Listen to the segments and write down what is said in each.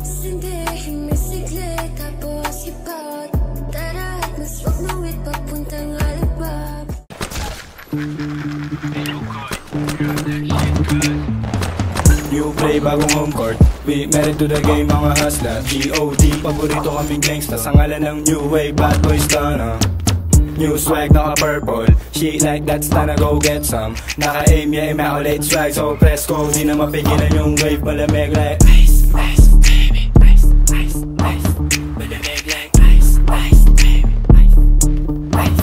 Sindihin may sigli, tapos ipot. Tara at mas wag mawid papuntang alibag. New play, bagong home court. We married to the game, mga hustler. G.O.D. paborito kaming gangsta. Sa ngalan ng new wave, bad boys done. New swag, naka-purple. She like that, stana, go get some. Naka-aim, yeah, immaculate swag. So press go, di na mapigilan yung wave. Malamig like ice, ice, baby. Ice, ice, ice. Malamig like ice, ice, baby. Ice, ice.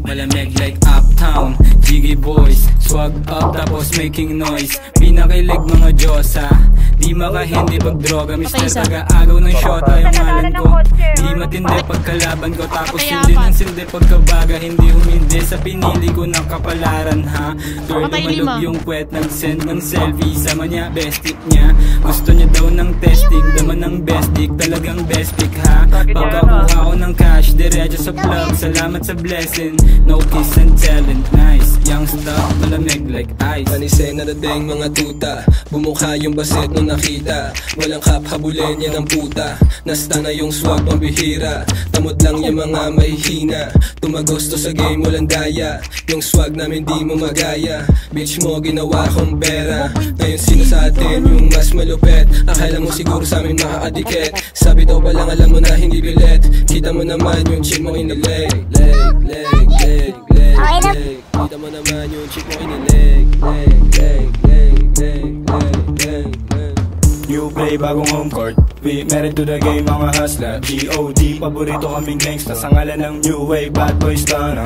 Malamig like uptown, Jiggy boys. Swag up tapos making noise. Pinakilig mga Diyosa. Di makahindi pag droga. Mr. Taga-agaw ng shota yung ngalan ko. Di matindi pagkalaban ko. Tapos hindi ng sildi pagkabaga. Hindi humindi sa pinili ko ng kapalaran ha. Girl umalog yung kwet. Nag-send ng selfie. Sama niya bestik niya. Gusto niya daw ng testing. Daman ng bestik. Talagang bestik ha. Pagkakuha ko ng cash. Diretso sa plug. Salamat sa blessing. No kiss and telling. Nice. Young stuff. Malamig like ice. Panisay na dating mga tuta. Bumukha yung basit nung nakita. Walang kap, habulin yan ang puta. Nasta na yung swag pambihira. Tamod lang yung mga mahihina. Tumagosto sa game, walang daya. Yung swag namin di mo magaya. Bitch mo, ginawa kong pera. Ngayon sino sa atin yung mas malupet? Akala mo siguro sa amin makakadikit. Sabi daw pa lang alam mo na hindi bilet. Kita mo naman yung chick mo inileg. Leg. Kita mo naman yung chick mo inileg. New play, bagong home court. We married to the game, mga hustler. G.O.D. paborito kaming gangsta. Sa ngalan ng new wave, bad boys done.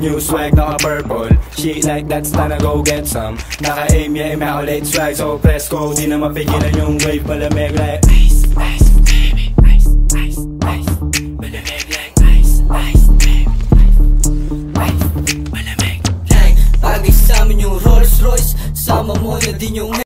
New swag, naka-purple. She like that, stana, go get some. Naka-aim, yeah, immaculate swag. So press go, di na mapigilan yung wave. Malamig like ice, ice, baby. Ice, ice, ice. Malamig like ice, ice, baby. Ice, ice. Malamig like Agay sa amin yung Rolls Royce. Sama mo na din yung